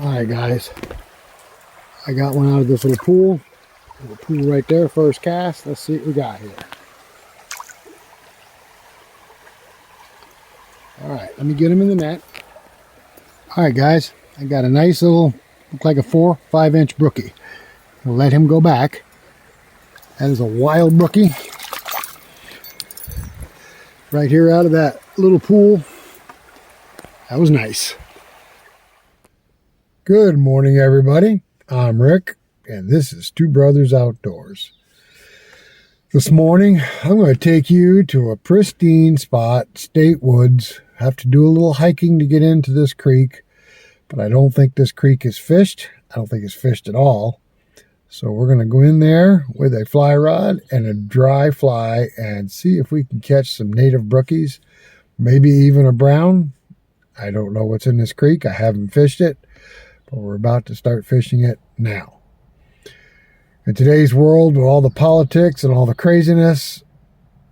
Alright guys, I got one out of this little pool. Little pool right there, first cast. Let's see what we got here. Alright, let me get him in the net. Alright guys, I got a nice little, look like a 4-5 inch brookie. I'll let him go back. That is a wild brookie. Right here out of that little pool. That was nice. Good morning everybody. I'm Rick and this is Two Brothers Outdoors. This morning I'm going to take you to a pristine spot, state woods. Have to do a little hiking to get into this creek, but I don't think this creek is fished. I don't think it's fished at all. So we're going to go in there with a fly rod and a dry fly and see if we can catch some native brookies, maybe even a brown. I don't know what's in this creek. I haven't fished it, but we're about to start fishing it now. In today's world, with all the politics and all the craziness,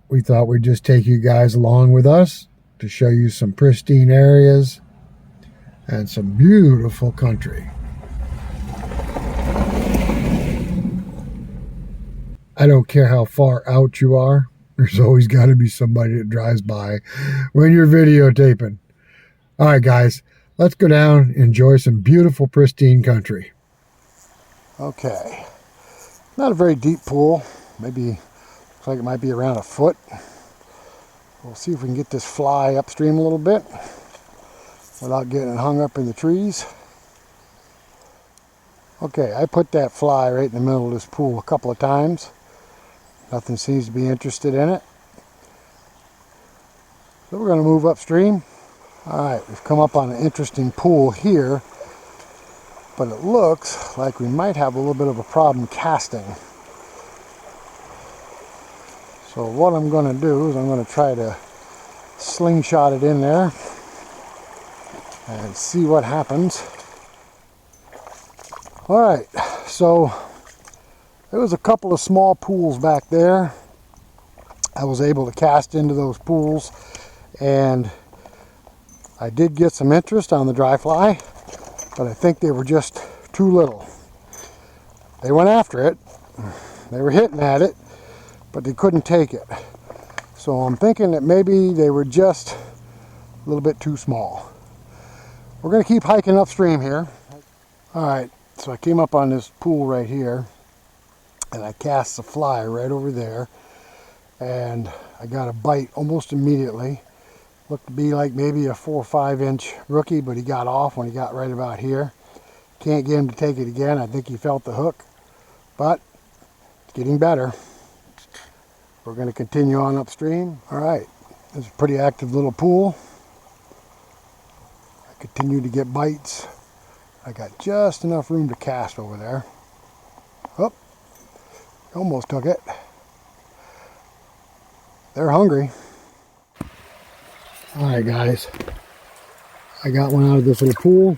we thought we'd just take you guys along with us to show you some pristine areas and some beautiful country. I don't care how far out you are, there's always got to be somebody that drives by when you're videotaping. All right, guys, let's go down and enjoy some beautiful, pristine country. Okay, not a very deep pool. Maybe looks like it might be around a foot. We'll see if we can get this fly upstream a little bit without getting hung up in the trees. Okay, I put that fly right in the middle of this pool a couple of times. Nothing seems to be interested in it. So we're going to move upstream. Alright, we've come up on an interesting pool here, but it looks like we might have a little bit of a problem casting. So what I'm going to do is I'm going to try to slingshot it in there and see what happens. Alright, so there was a couple of small pools back there. I was able to cast into those pools and I did get some interest on the dry fly, but I think they were just too little. They went after it, they were hitting at it, but they couldn't take it. So I'm thinking that maybe they were just a little bit too small. We're going to keep hiking upstream here. Alright, so I came up on this pool right here and I cast the fly right over there and I got a bite almost immediately. Looked to be like maybe a 4 or 5 inch rookie, but he got off when he got right about here. Can't get him to take it again. I think he felt the hook, but it's getting better. We're going to continue on upstream. All right, it's a pretty active little pool. I continue to get bites. I got just enough room to cast over there. Oh, almost took it. They're hungry. Alright guys, I got one out of this little pool.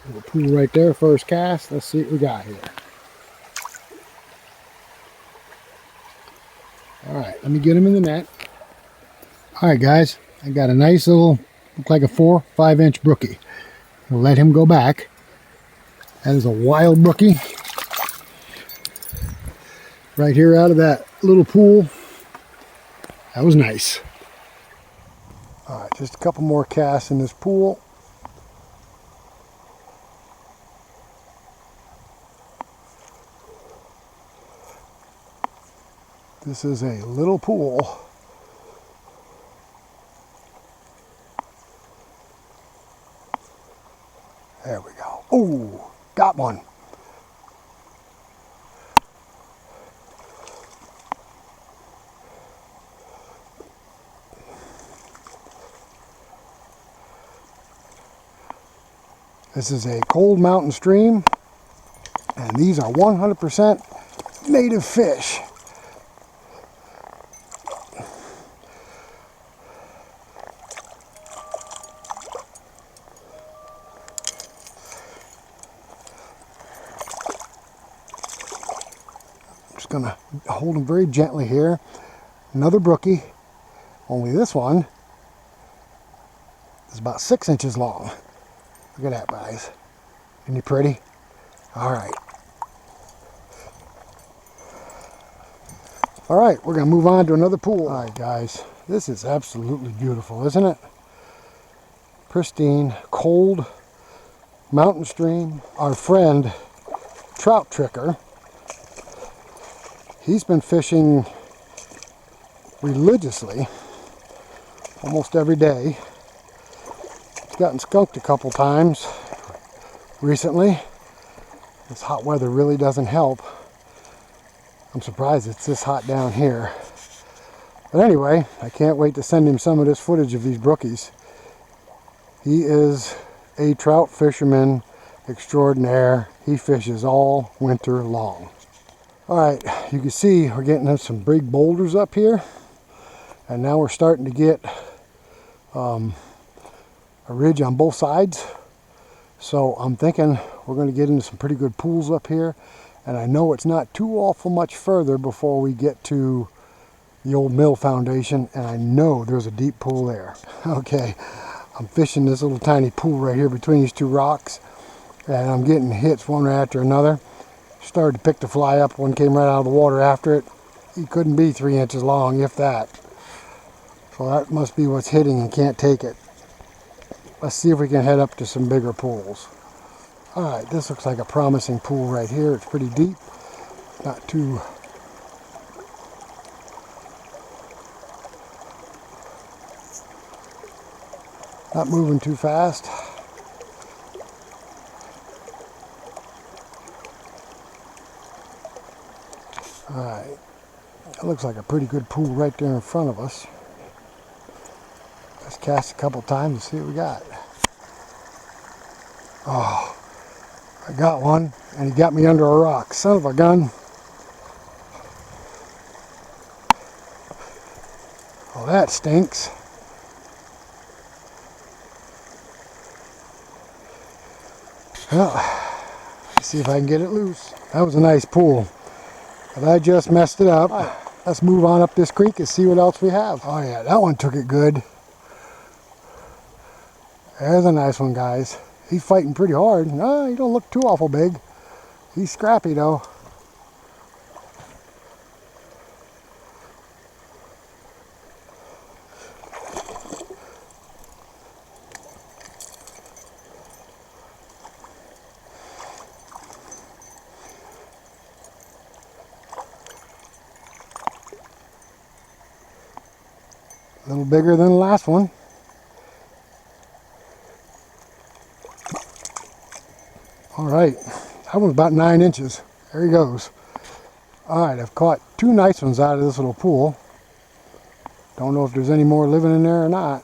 Little pool right there, first cast. Let's see what we got here. Alright, let me get him in the net. Alright guys, I got a nice little, look like a 4-5 inch brookie. I'll let him go back. That is a wild brookie. Right here out of that little pool. That was nice. Alright, just a couple more casts in this pool. This is a little pool. There we go. Oh, got one. This is a cold mountain stream, and these are 100% native fish. I'm just going to hold them very gently here. Another brookie, only this one is about 6 inches long. Look at that, guys. Isn't he pretty? All right. All right, we're gonna move on to another pool. All right, guys, this is absolutely beautiful, isn't it? Pristine, cold mountain stream. Our friend, Trout Tricker, he's been fishing religiously almost every day. He's gotten skunked a couple times recently. This hot weather really doesn't help. I'm surprised it's this hot down here. But anyway, I can't wait to send him some of this footage of these brookies. He is a trout fisherman extraordinaire. He fishes all winter long. All right, you can see we're getting some big boulders up here. And now we're starting to get a ridge on both sides. So I'm thinking we're going to get into some pretty good pools up here. And I know it's not too awful much further before we get to the old mill foundation. And I know there's a deep pool there. Okay, I'm fishing this little tiny pool right here between these two rocks. And I'm getting hits one after another. Started to pick the fly up. One came right out of the water after it. He couldn't be 3 inches long, if that. So that must be what's hitting and can't take it. Let's see if we can head up to some bigger pools. Alright, this looks like a promising pool right here. It's pretty deep. Not too... not moving too fast. Alright, that looks like a pretty good pool right there in front of us. Let's cast a couple times and see what we got. Oh, I got one, and he got me under a rock. Son of a gun. Oh, that stinks. Well, let's see if I can get it loose. That was a nice pool, but I just messed it up. Right, let's move on up this creek and see what else we have. Oh yeah, that one took it good. There's a nice one, guys. He's fighting pretty hard. No, he don't look too awful big. He's scrappy though. A little bigger than the last one. All right, that one's about 9 inches. There he goes. All right, I've caught 2 nice ones out of this little pool. Don't know if there's any more living in there or not.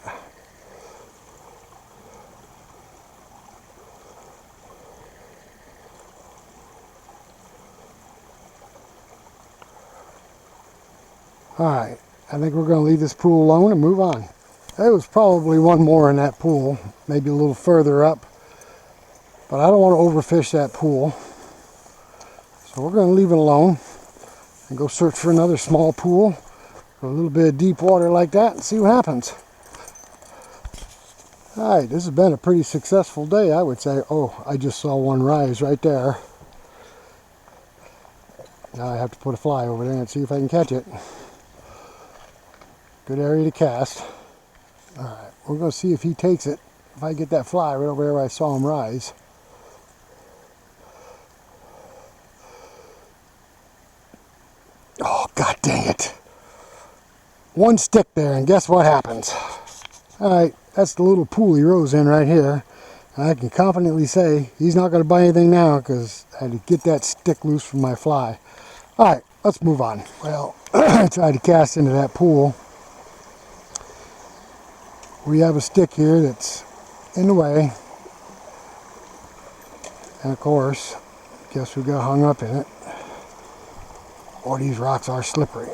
All right, I think we're going to leave this pool alone and move on. There was probably one more in that pool, maybe a little further up. But I don't want to overfish that pool. So we're going to leave it alone and go search for another small pool for a little bit of deep water like that and see what happens. All right, this has been a pretty successful day, I would say. Oh, I just saw one rise right there. Now I have to put a fly over there and see if I can catch it. Good area to cast. All right, we're going to see if he takes it. If I get that fly right over there where I saw him rise. Oh, god dang it. One stick there, and guess what happens? Alright, that's the little pool he rose in right here. And I can confidently say he's not going to bite anything now because I had to get that stick loose from my fly. Alright, let's move on. Well, I tried to cast into that pool. We have a stick here that's in the way. And of course, guess we got hung up in it. Oh, these rocks are slippery.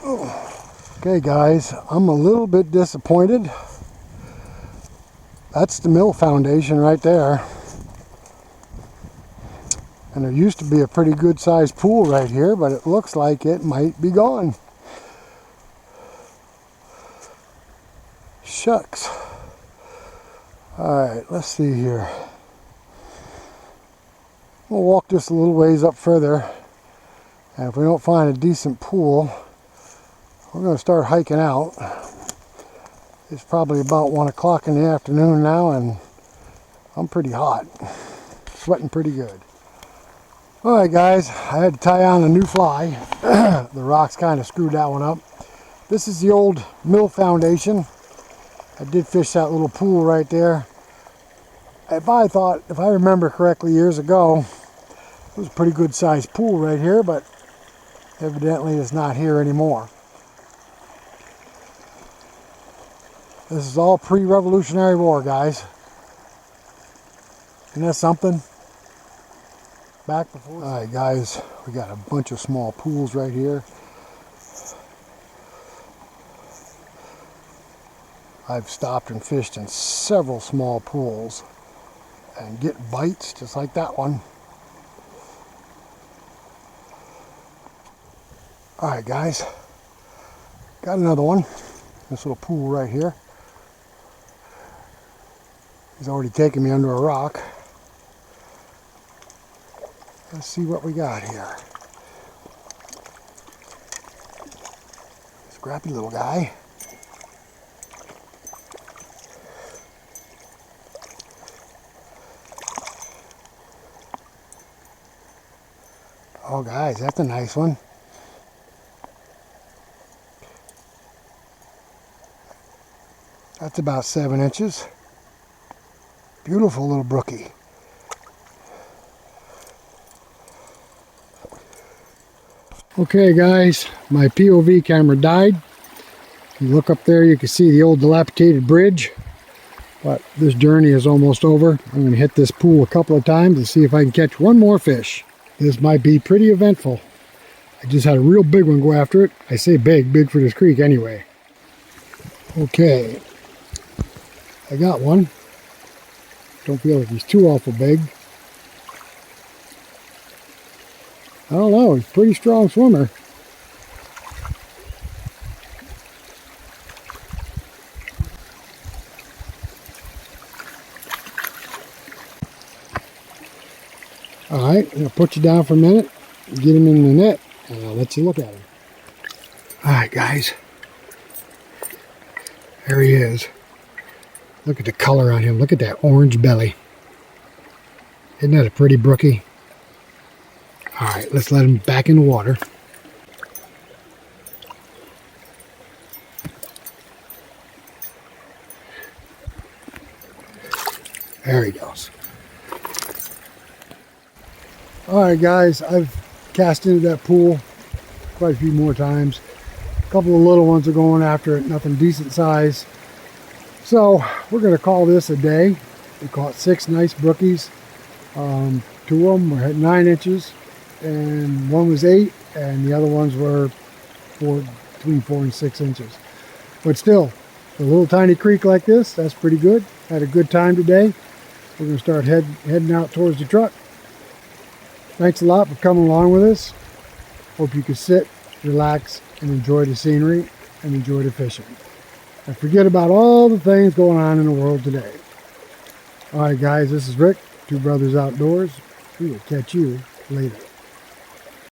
Okay guys, I'm a little bit disappointed. That's the mill foundation right there. And there used to be a pretty good sized pool right here, but it looks like it might be gone. Shucks. Alright, let's see here. We'll walk just a little ways up further, and if we don't find a decent pool, we're going to start hiking out. It's probably about 1 o'clock in the afternoon now, and I'm pretty hot, sweating pretty good. Alright guys, I had to tie on a new fly. The rocks kind of screwed that one up. This is the old mill foundation. I did fish that little pool right there. If I remember correctly years ago, it was a pretty good sized pool right here, but evidently it's not here anymore. This is all pre-Revolutionary War, guys. Isn't that something? Back before. Alright guys, we got a bunch of small pools right here. I've stopped and fished in several small pools and get bites just like that one. Alright guys, got another one. This little pool right here. He's already taken me under a rock. Let's see what we got here. Scrappy little guy. Oh guys, that's a nice one. That's about 7 inches. Beautiful little brookie. Okay guys, my POV camera died. You look up there, you can see the old dilapidated bridge. But this journey is almost over. I'm going to hit this pool a couple of times to see if I can catch one more fish. This might be pretty eventful. I just had a real big one go after it. I say big for this creek anyway. Okay, I got one. Don't feel like he's too awful big. I don't know, he's a pretty strong swimmer. Alright, I'm going to put you down for a minute, get him in the net, and I'll let you look at him. Alright guys, there he is. Look at the color on him, look at that orange belly. Isn't that a pretty brookie? Alright, let's let him back in the water. There he goes. Alright guys, I've cast into that pool quite a few more times. A couple of little ones are going after it, nothing decent size. So we're going to call this a day. We caught 6 nice brookies. 2 of them were at 9 inches and one was 8 and the other ones were between 4 and 6 inches. But still, a little tiny creek like this, that's pretty good. Had a good time today. We're going to start heading out towards the truck. Thanks a lot for coming along with us. Hope you can sit, relax, and enjoy the scenery and enjoy the fishing. And forget about all the things going on in the world today. Alright guys, this is Rick, Two Brothers Outdoors. We will catch you later.